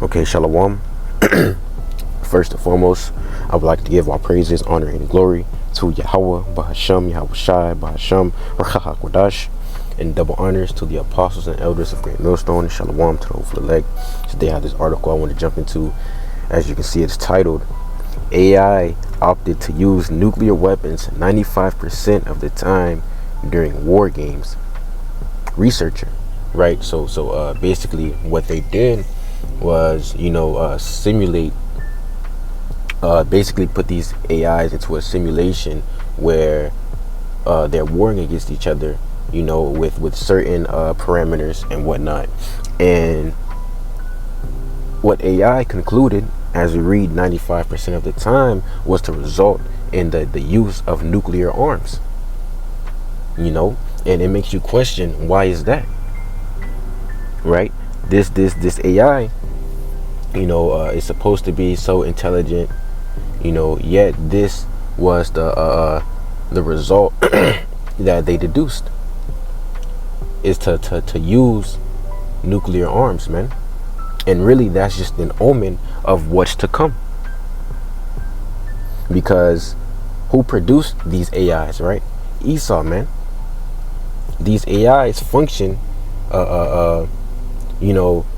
Okay, Shalom. First and foremost, I would like to give all praises, honor, and glory to Yahweh, Bahasham, Yahweh Shai, Bahasham, Rachaha Kodash, and double honors to the apostles and elders of Great Millstone. Shalom to the hopeful elect. Today I have this article I want to jump into. As you can see, it's titled, AI opted to use nuclear weapons 95% of the time during war games. Researcher, right? So basically what they did was, simulate, basically put these AIs into a simulation where they're warring against each other, with certain parameters and whatnot. And what AI concluded, as we read, 95% of the time was to result in the use of nuclear arms. And it makes you question, why is that? Right? This AI, is supposed to be so intelligent, yet this was the result that they deduced is to use nuclear arms, man. And really, that's just an omen of what's to come. Because who produced these AIs, right? Esau, man. These AIs function,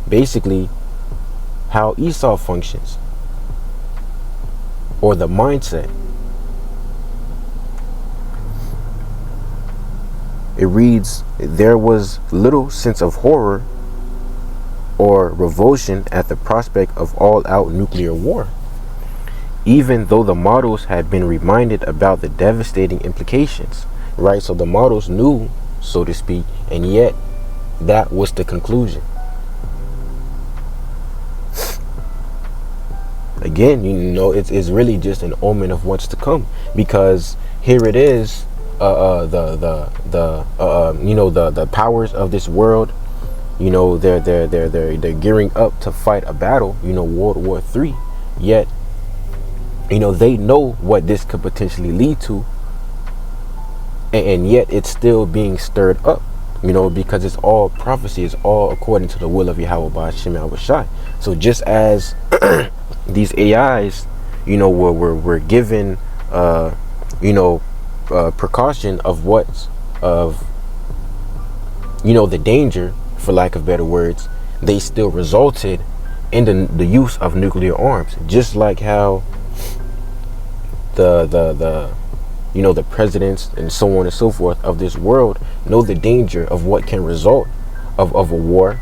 basically how Esau functions, or the mindset. It reads, there was little sense of horror or revulsion at the prospect of all-out nuclear war, even though the models had been reminded about the devastating implications, right? So the models knew, so to speak, and yet that was the conclusion. Again, it's really just an omen of what's to come, because here it is, the powers of this world, they're gearing up to fight a battle, World War III. Yet, they know what this could potentially lead to, and yet it's still being stirred up, because it's all prophecy, it's all according to the will of Yahweh Ba'ashem Yahweh Shai. So just as these AIs, were given, precaution of the danger, for lack of better words, they still resulted in the use of nuclear arms. Just like how the presidents and so on and so forth of this world know the danger of what can result of a war,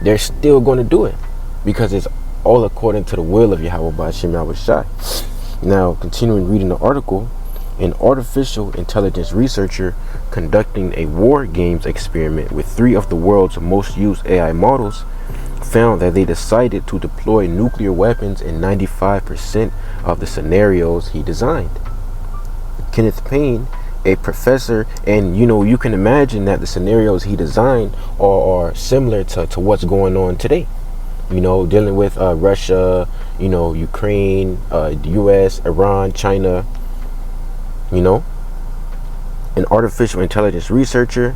they're still going to do it, because it's all according to the will of Yahweh Ba'ashem Yahweh Shai. Now, continuing reading the article, an artificial intelligence researcher conducting a war games experiment with 3 of the world's most used AI models found that they decided to deploy nuclear weapons in 95% of the scenarios he designed. Kenneth Payne, a professor, and you can imagine that the scenarios he designed are similar to what's going on today, dealing with Russia, Ukraine, the US, Iran, China. An artificial intelligence researcher,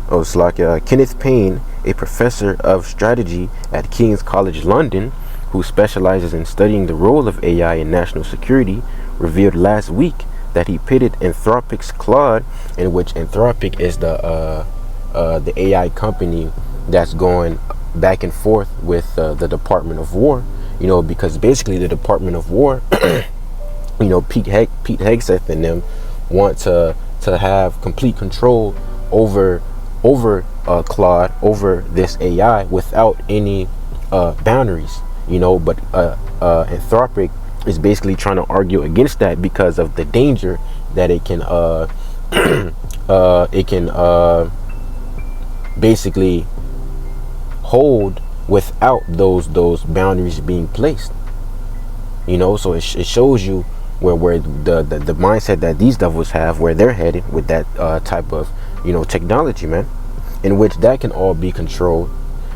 Kenneth Payne, a professor of strategy at King's College London, who specializes in studying the role of AI in national security, revealed last week that he pitted Anthropic's Claude, in which Anthropic is the AI company that's going back and forth with the Department of War, because basically the Department of War, Pete Hegseth and them want to have complete control over Claude, over this AI, without any boundaries, but Anthropic is basically trying to argue against that because of the danger that it can basically hold without those boundaries being placed. So it shows you where the mindset that these devils have, where they're headed with that type of technology, man, in which that can all be controlled,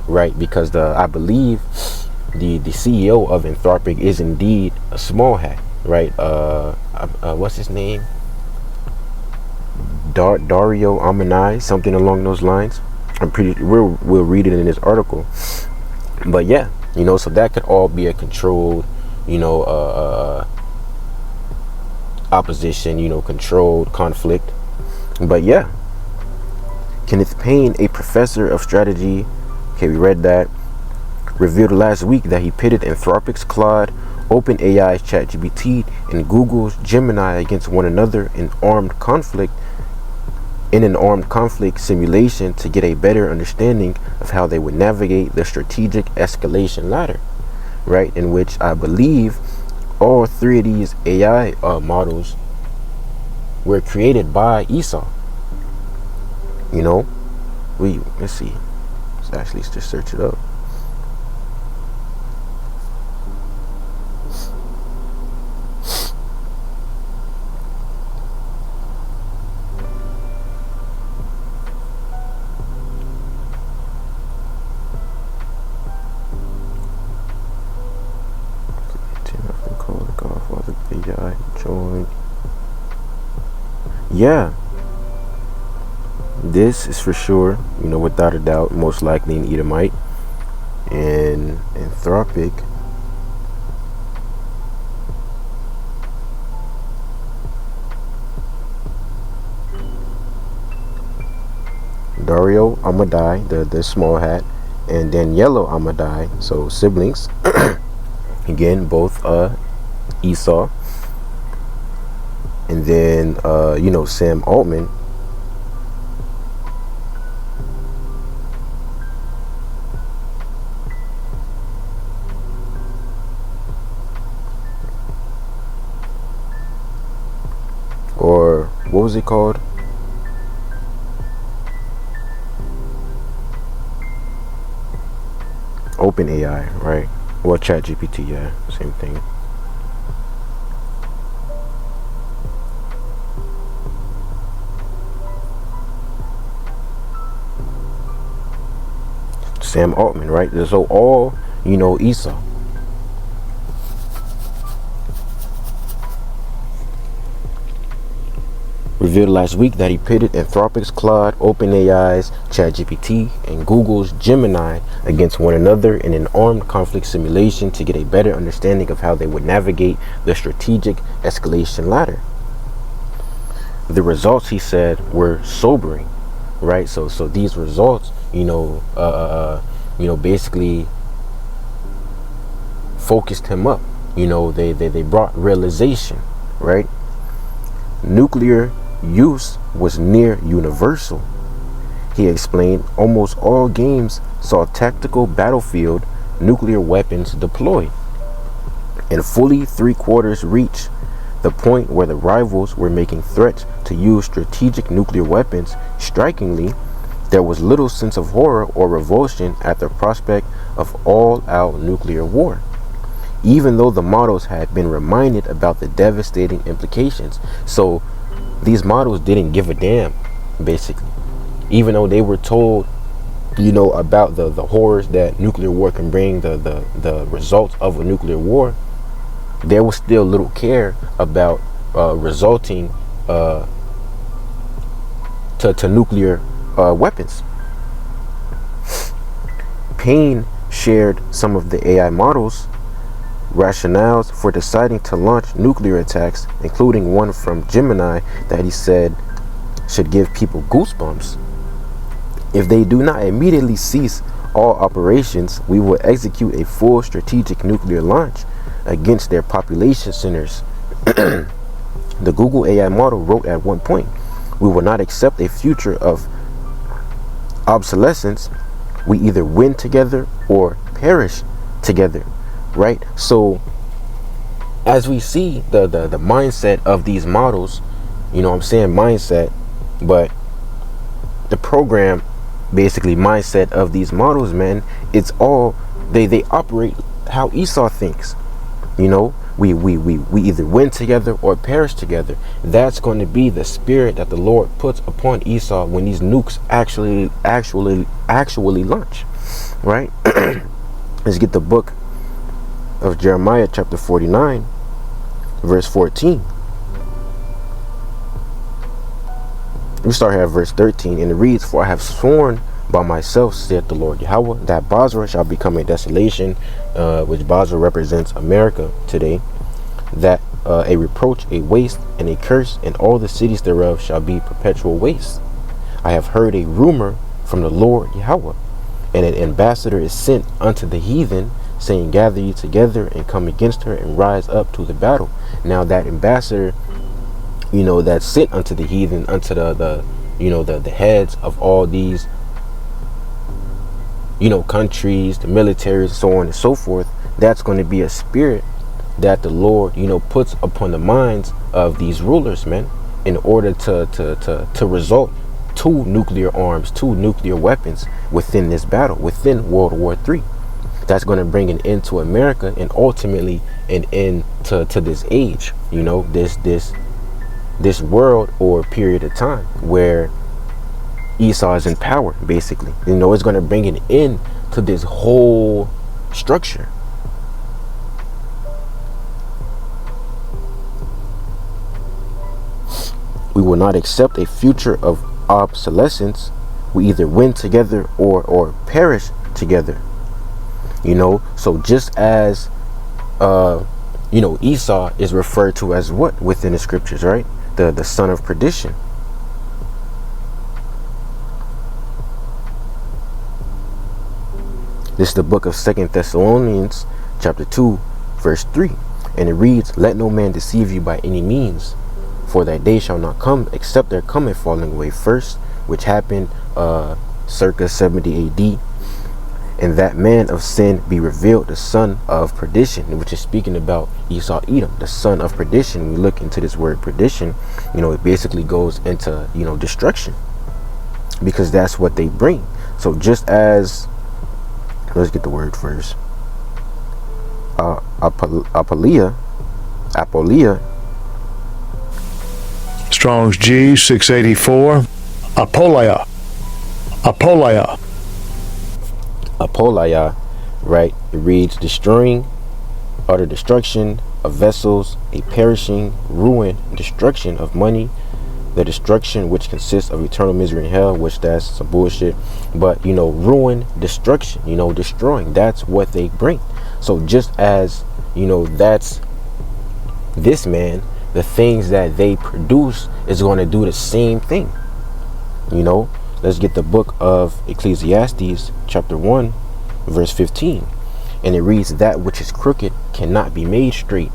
right? Because I believe the CEO of Anthropic is indeed a small hat, right? What's his name? Dario Ammanai, something along those lines. We'll read it in this article. But yeah, So that could all be a controlled, you know, opposition, controlled conflict. But yeah, Kenneth Payne, a professor of strategy, okay, we read that, revealed last week that he pitted Anthropic's Claude, OpenAI's ChatGPT, and Google's Gemini against one another in an armed conflict simulation to get a better understanding of how they would navigate the strategic escalation ladder, right? In which I believe all three of these AI models were created by Esau. Let's see. Let's just search it up. AI joined. Yeah, this is for sure, without a doubt, most likely an Edomite. And Anthropic, Dario Amadai, the small hat, and Daniello Amadai, so siblings. Again, both Esau. And then Sam Altman. Or what was it called? OpenAI, right? Well, ChatGPT, yeah, same thing. Sam Altman, right? So all, Esau. Revealed last week that he pitted Anthropic's Claude, OpenAI's ChatGPT, and Google's Gemini against one another in an armed conflict simulation to get a better understanding of how they would navigate the strategic escalation ladder. The results, he said, were sobering, right? So these results, basically focused him up. They brought realization, right? Nuclear use was near universal. He explained almost all games saw tactical battlefield nuclear weapons deployed, and fully 3/4 reach the point where the rivals were making threats to use strategic nuclear weapons. Strikingly, there was little sense of horror or revulsion at the prospect of all-out nuclear war, even though the models had been reminded about the devastating implications. So these models didn't give a damn, basically, even though they were told, about the horrors that nuclear war can bring, the results of a nuclear war. There was still little care about resulting to nuclear weapons. Payne shared some of the AI models' rationales for deciding to launch nuclear attacks, including one from Gemini that he said should give people goosebumps. If they do not immediately cease all operations, we will execute a full strategic nuclear launch against their population centers. The Google AI model wrote at one point, "We will not accept a future of obsolescence. We either win together or perish together." Right? So as we see the mindset of these models, I'm saying mindset, but the program basically mindset of these models, man, it's all they operate how Esau thinks. We either win together or perish together. That's going to be the spirit that the Lord puts upon Esau when these nukes actually launch, right? Let's get the book of Jeremiah chapter 49 verse 14. We start here at verse 13, and it reads, "For I have sworn by myself, saith the Lord Yahweh, that Basra shall become a desolation, which Basra represents America today, that a reproach, a waste, and a curse, and all the cities thereof shall be perpetual waste. I have heard a rumor from the Lord Yahweh, and an ambassador is sent unto the heathen, saying, gather ye together and come against her and rise up to the battle. Now that ambassador, that's sent unto the heathen, unto the heads of all these, countries, the militaries, so on and so forth, that's going to be a spirit that the Lord, puts upon the minds of these rulers, man, in order to result to nuclear arms, to nuclear weapons within this battle, within World War III. That's going to bring an end to America and ultimately an end to this age, this world or period of time where Esau is in power, basically. It's going to bring an end to this whole structure. We will not accept a future of obsolescence. We either win together or perish together. So just as Esau is referred to as what within the scriptures, right? The son of perdition. This is the book of 2 Thessalonians chapter 2 verse 3, and it reads, let no man deceive you by any means, for that day shall not come except there come a falling away first, which happened circa 70 AD, and that man of sin be revealed, the son of perdition, which is speaking about Esau Edom, the son of perdition. When we look into this word perdition, it basically goes into destruction, because that's what they bring. So just as, let's get the word first, Apolia, Strong's G 684, Apolia, right? It reads, destroying, utter destruction of vessels, a perishing, ruin, destruction of money, the destruction which consists of eternal misery in hell, which that's some bullshit. But ruin, destruction, destroying, that's what they bring. So just as that's this man, the things that they produce is going to do the same thing. Let's get the book of Ecclesiastes chapter 1 verse 15, and it reads, that which is crooked cannot be made straight,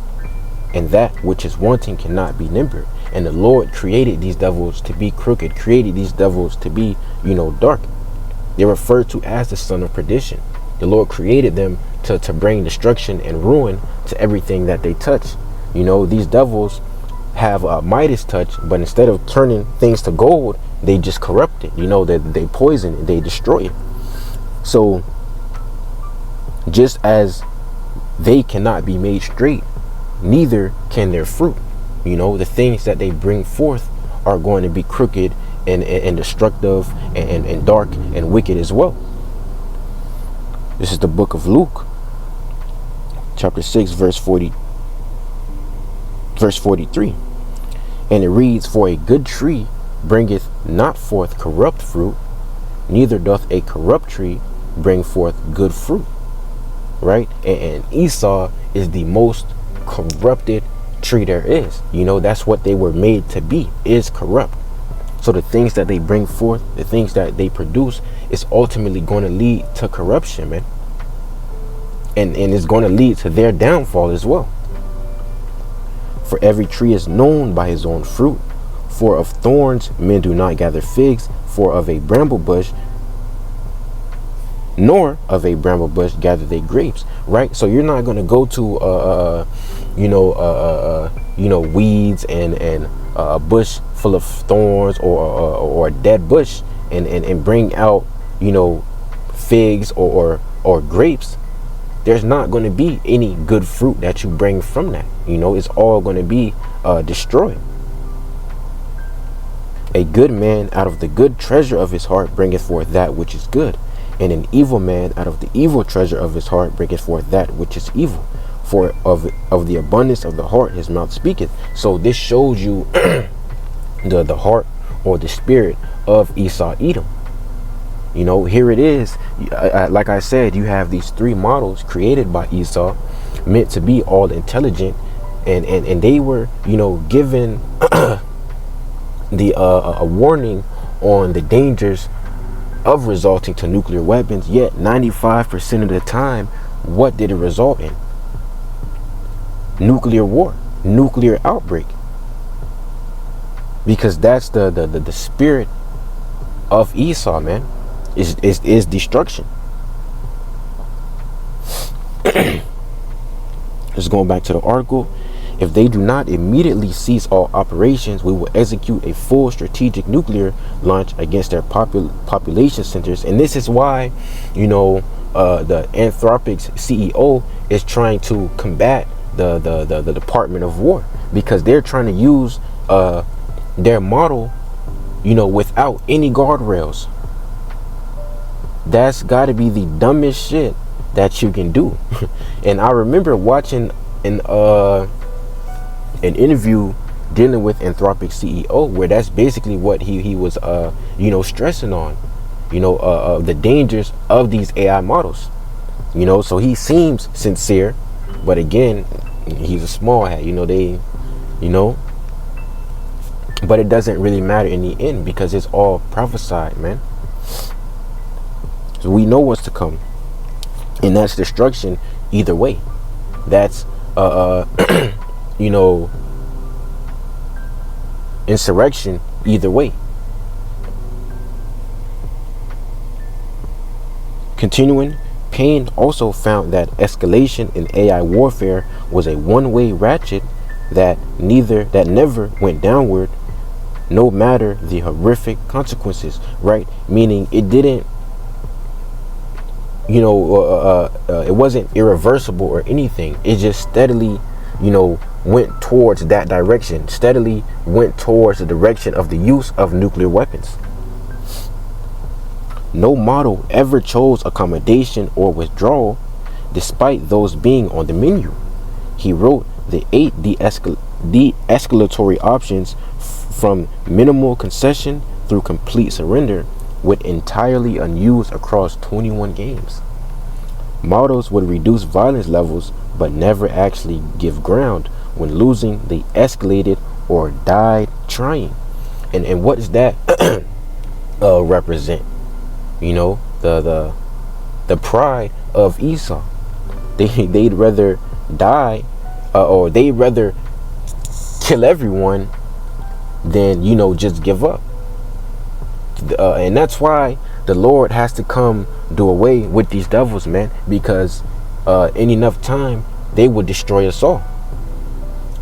and that which is wanting cannot be nimbered. And the Lord created these devils to be crooked, created these devils to be dark. They're referred to as the son of perdition. The Lord created them to bring destruction and ruin to everything that they touch. These devils have a Midas touch, but instead of turning things to gold, they just corrupt it. They poison it, they destroy it. So just as they cannot be made straight, neither can their fruit. The things that they bring forth are going to be crooked and destructive and dark and wicked as well. This is the book of Luke chapter 6 verse 43, and it reads, for a good tree bringeth not forth corrupt fruit, neither doth a corrupt tree bring forth good fruit. Right? And Esau is the most corrupted tree there is. That's what they were made to be, is corrupt. So the things that they bring forth, the things that they produce, is ultimately going to lead to corruption, man. And it's going to lead to their downfall as well. For every tree is known by his own fruit. For of thorns men do not gather figs, for of a bramble bush, nor of a bramble bush gather they grapes. Right? So you're not going to go to weeds and a bush full of thorns or a dead bush and bring out figs or grapes. There's not going to be any good fruit that you bring from that. It's all going to be destroyed. A good man out of the good treasure of his heart bringeth forth that which is good, and an evil man out of the evil treasure of his heart bringeth forth that which is evil. For of the abundance of the heart his mouth speaketh. So this shows you the heart or the spirit of Esau Edom. You know, here it is. Like I said, you have these three models created by Esau, meant to be all intelligent, and they were, you know, given the a warning on the dangers of resulting to nuclear weapons. Yet 95% of the time, what did it result in? Nuclear war, nuclear outbreak. Because that's the spirit of Esau, man. Is destruction. Just going back to the article. If they do not immediately cease all operations, we will execute a full strategic nuclear launch against their population centers. And this is why, you know, the Anthropic's CEO is trying to combat the Department of War, because they're trying to use their model, you know, without any guardrails. That's got to be the dumbest shit that you can do. And I remember watching an interview dealing with Anthropic CEO, where that's basically what he was you know, stressing on, you know, the dangers of these AI models. You know, so he seems sincere, but again, he's a small hat, you know, you know, but it doesn't really matter in the end, because it's all prophesied, man. So we know what's to come, and that's destruction either way. That's you know, insurrection either way. Continuing, Payne also found that escalation in AI warfare was a one-way ratchet that never went downward, no matter the horrific consequences. Right? Meaning it didn't, you know, it wasn't irreversible or anything. It just steadily, you know, went towards that direction, steadily went towards the direction of the use of nuclear weapons. No model ever chose accommodation or withdrawal, despite those being on the menu. He wrote the 8 de-escalatory options, from minimal concession through complete surrender, went entirely unused across 21 games. Models would reduce violence levels but never actually give ground. When losing, they escalated or died trying. And what does that represent? You know, the pride of Esau. They'd rather die, or they'd rather kill everyone than, you know, just give up. And that's why the Lord has to come do away with these devils, man, because in enough time they would destroy us all.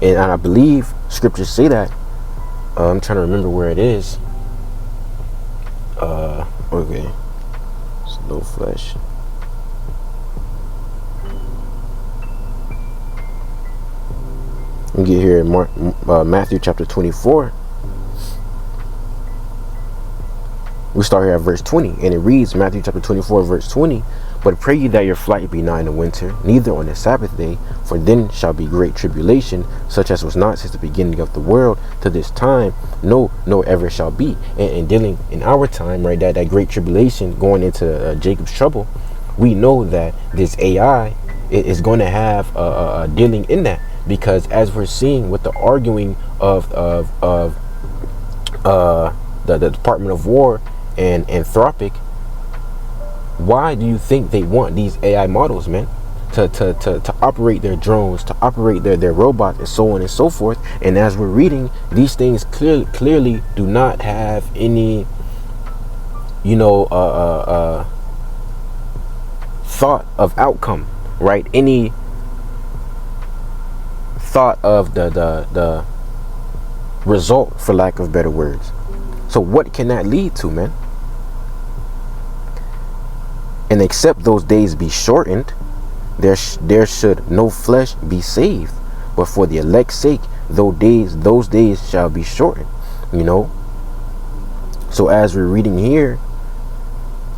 And I believe scriptures say that. I'm trying to remember where it is. Okay, it's no flesh. We get here in Matthew chapter 24. We start here at verse 20, and it reads, Matthew chapter 24, verse 20, "But pray ye that your flight be not in the winter, neither on the Sabbath day, for then shall be great tribulation, such as was not since the beginning of the world to this time, no, nor ever shall be." And dealing in our time, right, that great tribulation going into Jacob's trouble, we know that this AI is going to have dealing in that, because as we're seeing with the arguing of the Department of War and Anthropic, why do you think they want these AI models, man? To operate their drones, to operate their robots, and so on and so forth. And as we're reading, these things clearly do not have any, you know, thought of outcome, right? Any thought of the result, for lack of better words. So what can that lead to, man? And except those days be shortened, there should no flesh be saved, but for the elect's sake, those days shall be shortened. You know. So as we're reading here,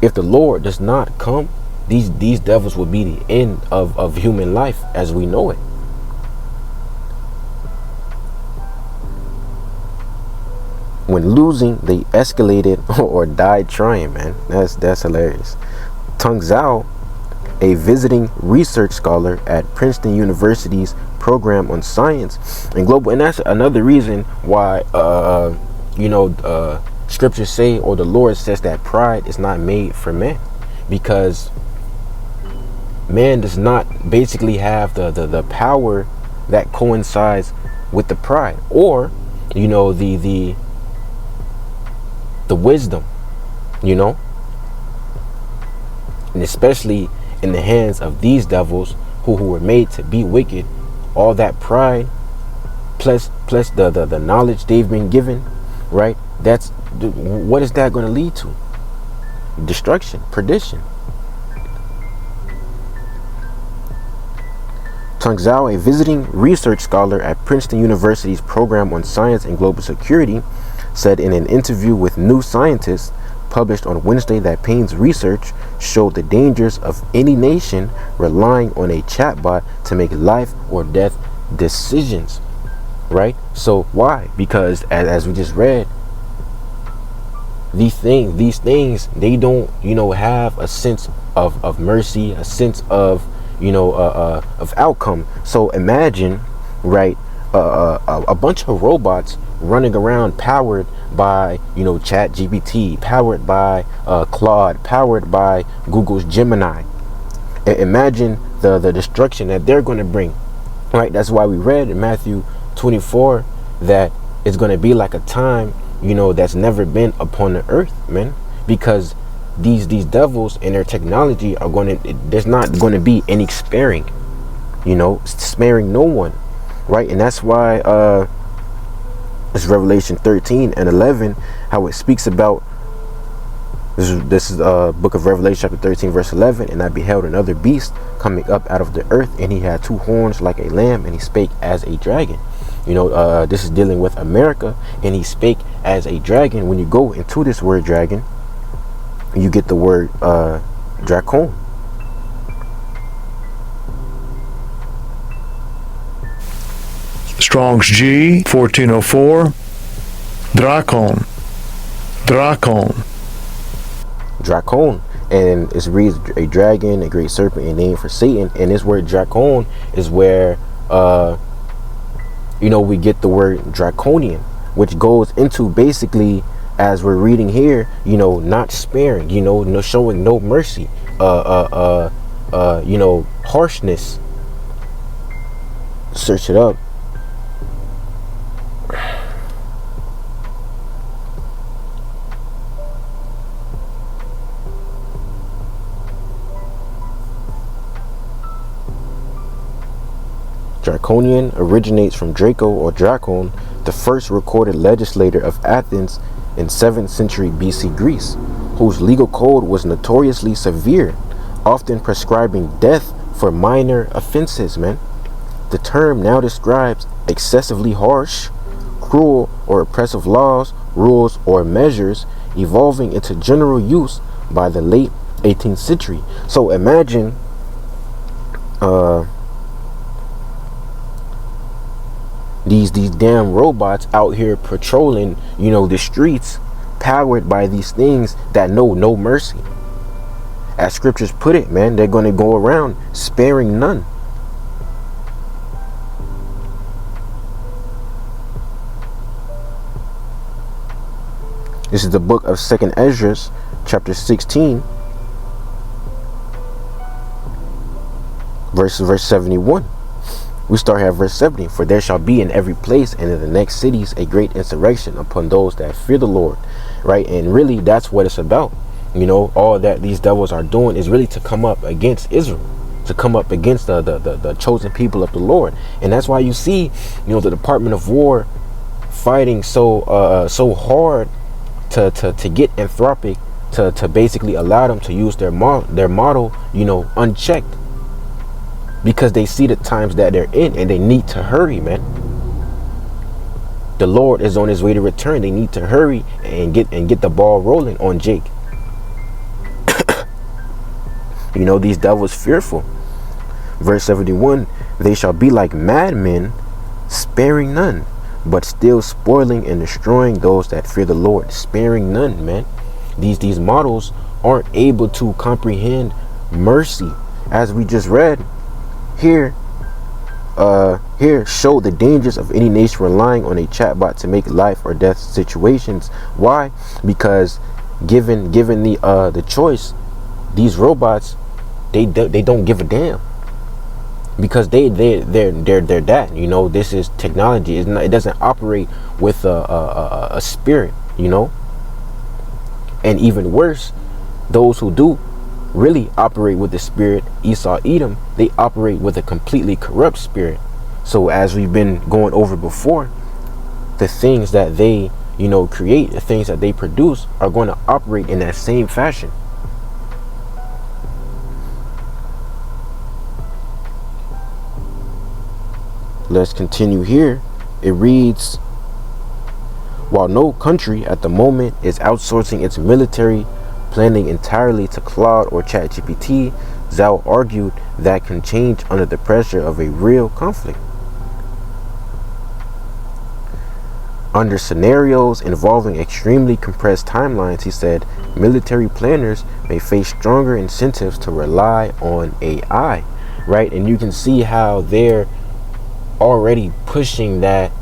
if the Lord does not come, these devils will be the end of human life as we know it. When losing, they escalated or died trying, man. That's hilarious. Tung Zhao, a visiting research scholar at Princeton University's program on science and global, and that's another reason why scriptures say, or the Lord says, that pride is not made for man, because man does not basically have the power that coincides with the pride, or the wisdom, and especially in the hands of these devils who were made to be wicked. All that pride plus the knowledge they've been given, right? What is that going to lead to? Destruction, perdition. Tung Zhao, a visiting research scholar at Princeton University's program on science and global security, said in an interview with New Scientist published on Wednesday that Payne's research showed the dangers of any nation relying on a chatbot to make life or death decisions, right? So why? Because as we just read, these things, they don't have a sense of mercy, a sense of of outcome. So imagine, right, a bunch of robots running around powered by Chat GPT, powered by Claude, powered by Google's Gemini. Imagine the destruction that they're going to bring, right? That's why we read in Matthew 24 that it's going to be like a time that's never been upon the earth, man, because these devils and their technology are there's not going to be any sparing no one, right? And that's why it's Revelation 13 and 11, how it speaks about this is book of Revelation chapter 13 verse 11. And I beheld another beast coming up out of the earth, and he had two horns like a lamb, and he spake as a dragon. This is dealing with America, and he spake as a dragon. When you go into this word dragon, you get the word dracon. Strong's G 1404. Dracon. Dracon, and it reads a dragon, a great serpent, a name for Satan. And this word dracon is where we get the word draconian, which goes into basically, as we're reading here, not sparing, showing no mercy, harshness. Search it up. Draconian originates from Draco or Dracon, the first recorded legislator of Athens in 7th century BC Greece, whose legal code was notoriously severe, often prescribing death for minor offenses, man. The term now describes excessively harsh, cruel, or oppressive laws, rules, or measures, evolving into general use by the late 18th century. So imagine these damn robots out here patrolling the streets, powered by these things that know no mercy. As scriptures put it, man, they're going to go around sparing none. This is the book of 2nd Ezra, chapter 16, verse 71. We start here at verse 70. For there shall be in every place and in the next cities a great insurrection upon those that fear the Lord, right? And really, that's what it's about. All that these devils are doing is really to come up against Israel, to come up against the chosen people of the Lord. And that's why you see, the Department of War fighting so hard to get Anthropic to basically allow them to use their model, unchecked, because they see the times that they're in and they need to hurry, man. The Lord is on his way to return. They need to hurry and get the ball rolling on Jake. These devils fearful. Verse 71, they shall be like madmen, sparing none. but still spoiling and destroying those that fear the Lord, sparing none, man. These models aren't able to comprehend mercy, as we just read here. Here show the dangers of any nation relying on a chatbot to make life or death situations. Why? Because given the choice, these robots, they don't give a damn, because they're that, you know. This is technology. It doesn't operate with a spirit, you know. And even worse, those who do really operate with the spirit, Esau, Edom, they operate with a completely corrupt spirit. So as we've been going over before, the things that they, you know, create, the things that they produce are going to operate in that same fashion. Let's continue here. It reads, while no country at the moment is outsourcing its military planning entirely to Claude or ChatGPT, Zhao argued that can change under the pressure of a real conflict. Under scenarios involving extremely compressed timelines, he said, military planners may face stronger incentives to rely on AI, right? And you can see how they're already pushing that,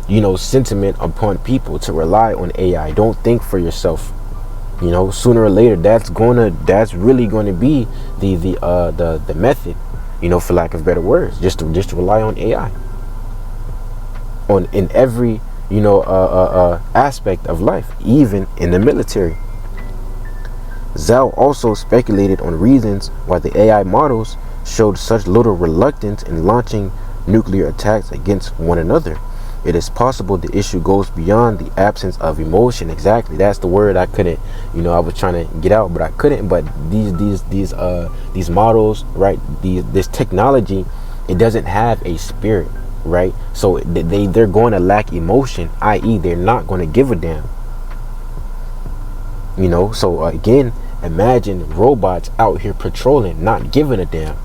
you know, sentiment upon people to rely on AI. Don't think for yourself. You know, sooner or later, that's really going to be the method, you know, for lack of better words, just to rely on AI in every, you know, aspect of life, even in the military. Zhao also speculated on reasons why the AI models showed such little reluctance in launching nuclear attacks against one another. It is possible the issue goes beyond the absence of emotion. Exactly, that's the word I couldn't, you know, I was trying to get out, but I couldn't. But these models, right? This technology, it doesn't have a spirit, right? So they're going to lack emotion, i.e., they're not going to give a damn. You know, so again, imagine robots out here patrolling, not giving a damn.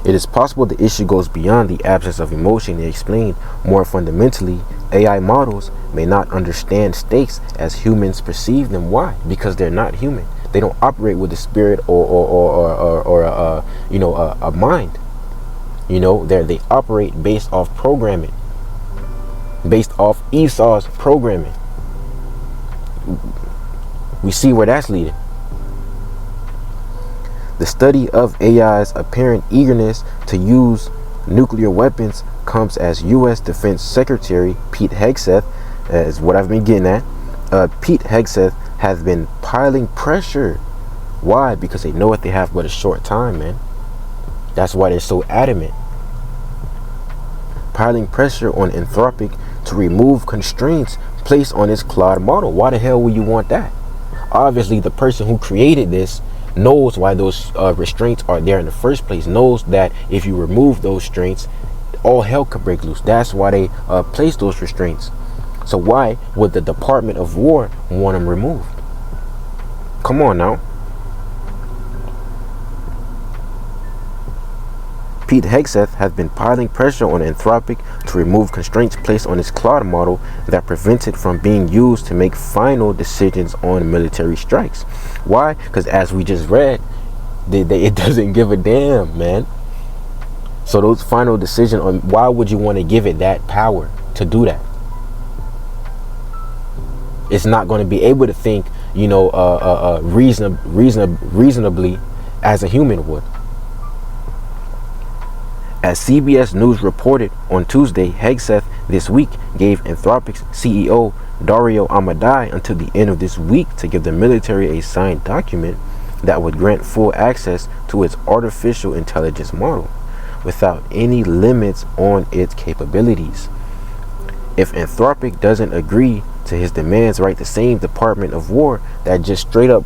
It is possible the issue goes beyond the absence of emotion. They explained, more fundamentally, AI models may not understand stakes as humans perceive them. Why? Because they're not human. They don't operate with a spirit or you know, a mind. You know, they operate based off programming, based off Esau's programming. We see where that's leading. The study of AI's apparent eagerness to use nuclear weapons comes as U.S. Defense Secretary Pete Hegseth, is what I've been getting at. Pete Hegseth has been piling pressure. Why? Because they know what they have but a short time, man. That's why they're so adamant. Piling pressure on Anthropic to remove constraints placed on its Claude model. Why the hell would you want that? Obviously, the person who created this knows why those restraints are there in the first place, knows that if you remove those restraints, all hell could break loose. That's why they place those restraints. So why would the Department of War want them removed? Come on now. Pete Hegseth has been piling pressure on Anthropic to remove constraints placed on its Claude model that prevents it from being used to make final decisions on military strikes. Why? Because as we just read, it doesn't give a damn, man. So those final decisions on, why would you want to give it that power to do that? It's not going to be able to think, you know, reasonably as a human would. As CBS News reported on Tuesday, Hegseth this week gave Anthropic's CEO Dario Amodei until the end of this week to give the military a signed document that would grant full access to its artificial intelligence model without any limits on its capabilities. If Anthropic doesn't agree to his demands, right, the same Department of War that just straight up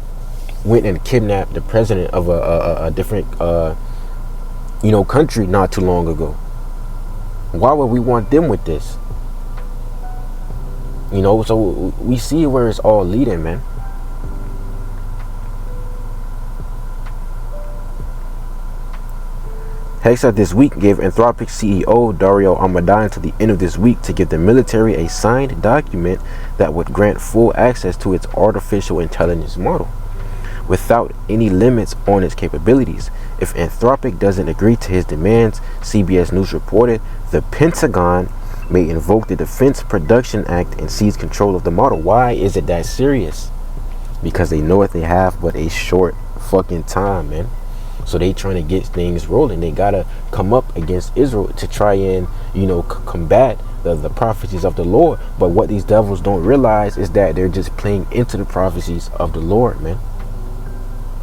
went and kidnapped the president of a different you know, country not too long ago. Why would we want them with this? You know, so we see where it's all leading, man. Hexa this week gave Anthropic CEO Dario Amodei until the end of this week to give the military a signed document that would grant full access to its artificial intelligence model, without any limits on its capabilities. If Anthropic doesn't agree to his demands, CBS News reported, the Pentagon may invoke the Defense Production Act and seize control of the model. Why is it that serious? Because they know what they have but a short fucking time, man. So they trying to get things rolling. They gotta come up against Israel to try and, combat the prophecies of the Lord. But what these devils don't realize is that they're just playing into the prophecies of the Lord, man.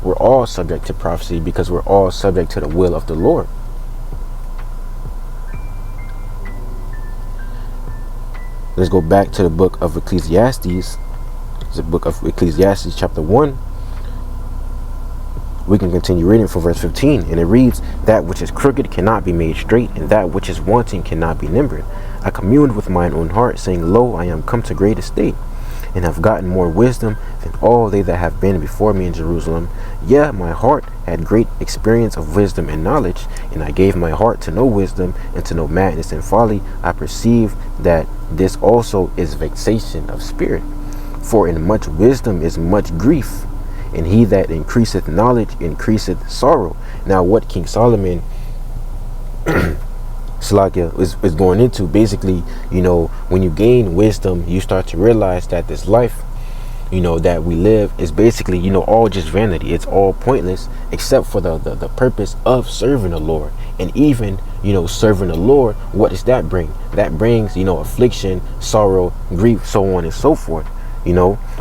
We're all subject to prophecy because we're all subject to the will of the Lord. Let's go back to the book of Ecclesiastes. The book of Ecclesiastes chapter 1. We can continue reading from verse 15, and it reads, "That which is crooked cannot be made straight, and that which is wanting cannot be numbered. I communed with mine own heart, saying, Lo, I am come to great estate, and have gotten more wisdom than all they that have been before me in Jerusalem. Yea, my heart had great experience of wisdom and knowledge, and I gave my heart to know wisdom and to know madness and folly. I perceive that this also is vexation of spirit. For in much wisdom is much grief, and he that increaseth knowledge increaseth sorrow." Now what King Solomon Slakia is going into, basically, when you gain wisdom, you start to realize that this life, that we live is basically, all just vanity. It's all pointless except for the purpose of serving the Lord. And even, serving the Lord, what does that bring? That brings, affliction, sorrow, grief, so on and so forth,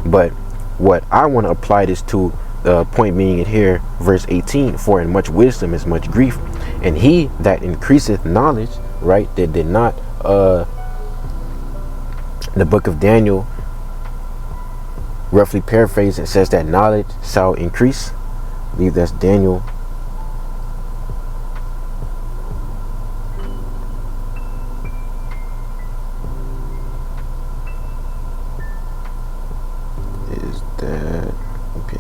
But what I want to apply this to, the point being it here, verse 18, "For in much wisdom is much grief, and he that increaseth knowledge," right? That did not, the book of Daniel, roughly paraphrased, it says that knowledge shall increase. I believe that's Daniel. Is that okay?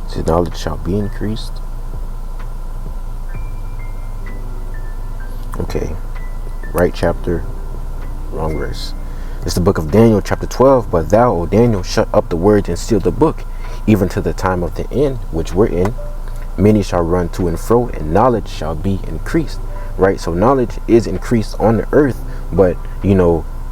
So knowledge shall be increased. Okay, right chapter, wrong verse. It's the book of Daniel, chapter 12. "But thou, O Daniel, shut up the words and seal the book, even to the time of the end, which we're in. Many shall run to and fro, and knowledge shall be increased." Right? So knowledge is increased on the earth, but,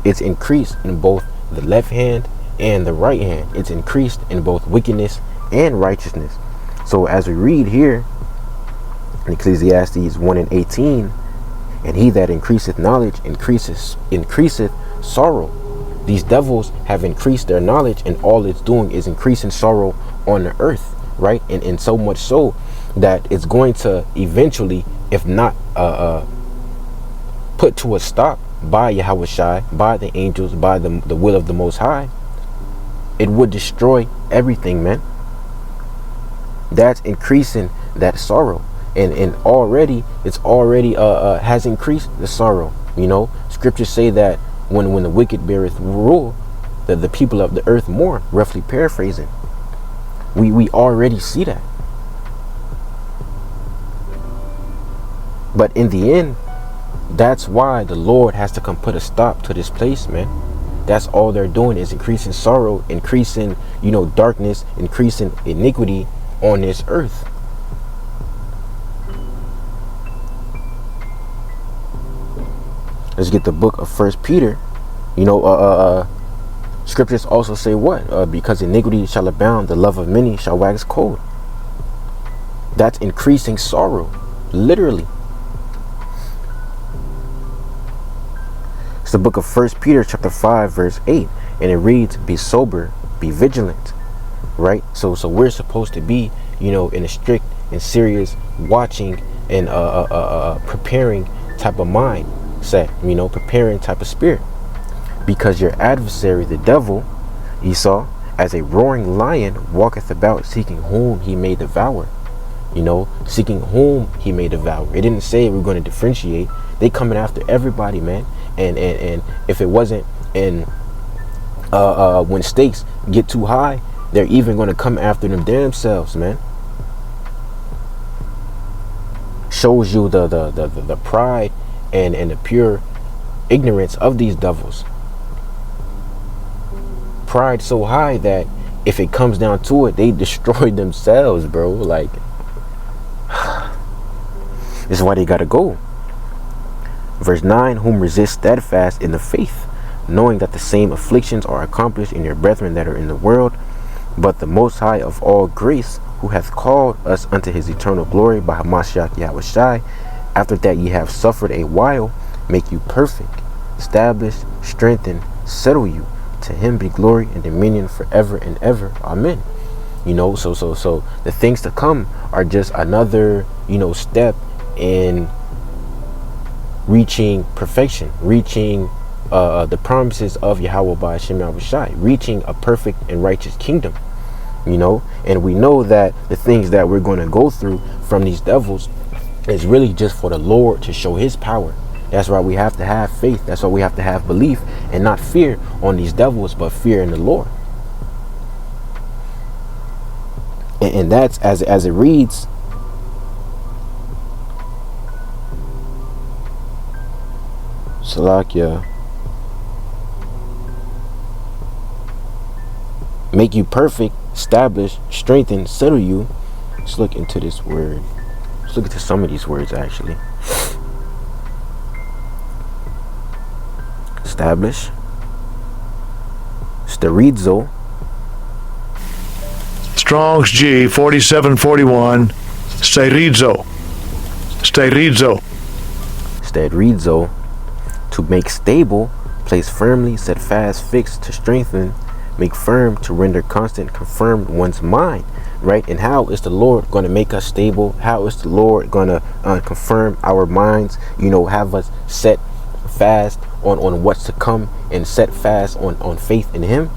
it's increased in both the left hand and the right hand. It's increased in both wickedness and righteousness. So as we read here in Ecclesiastes 1 and 18, "And he that increaseth knowledge increaseth sorrow." These devils have increased their knowledge, and all it's doing is increasing sorrow on the earth, right? And so much so that it's going to eventually, if not put to a stop by Yahweh Shai, by the angels, by the will of the Most High, it would destroy everything, man. That's increasing that sorrow, and already it's already has increased the sorrow. Scriptures say that when the wicked beareth rule, that the people of the earth mourn. Roughly paraphrasing, we already see that. But in the end, that's why the Lord has to come put a stop to this place, man. That's all they're doing is increasing sorrow, increasing, darkness, increasing iniquity on this earth. Let's get the book of First Peter. Scriptures also say what? Because iniquity shall abound, the love of many shall wax cold. That's increasing sorrow, literally. It's the book of First Peter chapter 5 verse 8, and it reads, "Be sober, be vigilant." Right? So we're supposed to be, in a strict and serious watching and preparing type of mindset, preparing type of spirit. Because your adversary, the devil, Esau, as a roaring lion, walketh about seeking whom he may devour. seeking whom he may devour. It didn't say we're going to differentiate. They coming after everybody, man. And if it wasn't, and when stakes get too high, they're even going to come after them damn selves, man. Shows you the pride and the pure ignorance of these devils. Pride so high that if it comes down to it, they destroy themselves, bro. Like, this is why they gotta go. Verse 9, whom resist steadfast in the faith, knowing that the same afflictions are accomplished in your brethren that are in the world, but the Most High of all grace, who hath called us unto his eternal glory by Hamashiach Yahushai, after that ye have suffered a while, make you perfect, establish, strengthen, settle you. To him be glory and dominion forever and ever. Amen. So the things to come are just another, step in reaching perfection, reaching the promises of Yahweh by Hashem Yahushai, reaching a perfect and righteous kingdom. And we know that the things that we're going to go through from these devils is really just for the Lord to show his power. That's why we have to have faith. That's why we have to have belief and not fear on these devils, but fear in the Lord. And that's as it reads. Salakia. Make you perfect, establish, strengthen, settle you. Let's look into this word. Let's look into some of these words actually. Establish, sterizo, Strong's G 4741, sterizo, to make stable, place firmly, set fast, fixed, to strengthen, make firm, to render constant, confirm one's mind, right? And how is the Lord going to make us stable? How is the Lord going to confirm our minds, have us set fast on what's to come and set fast on faith in him?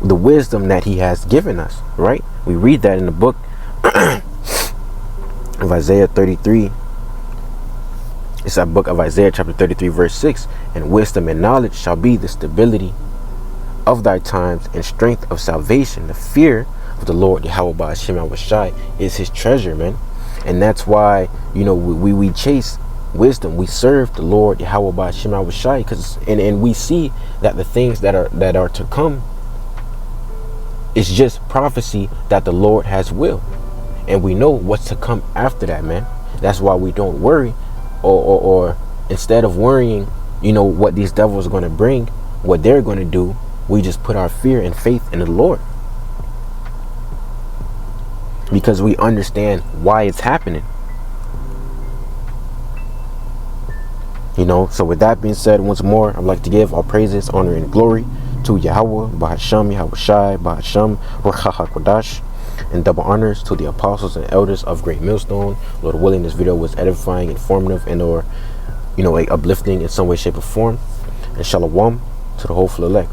The wisdom that he has given us, right? We read that in the book of Isaiah 33. It's a book of Isaiah chapter 33 verse 6. And wisdom and knowledge shall be the stability of thy times and strength of salvation. The fear of the Lord Yahweh by Hashem Yahushai is his treasure, man. And that's why we chase wisdom. We serve the Lord Yahweh by Hashem Yahushai, because and we see that the things that are to come is just prophecy that the Lord has will, and we know what's to come after that, man. That's why we don't worry, or instead of worrying, what these devils are going to bring, what they're going to do, we just put our fear and faith in the Lord, because we understand why it's happening. So with that being said, once more, I'd like to give all praises, honor, and glory to Yahweh, Bahasham, Yahushai, Bahasham, Ruach HaKodash, and double honors to the apostles and elders of Great Millstone. Lord willing, this video was edifying, informative, and or uplifting in some way, shape, or form. And shalom to the hopeful elect.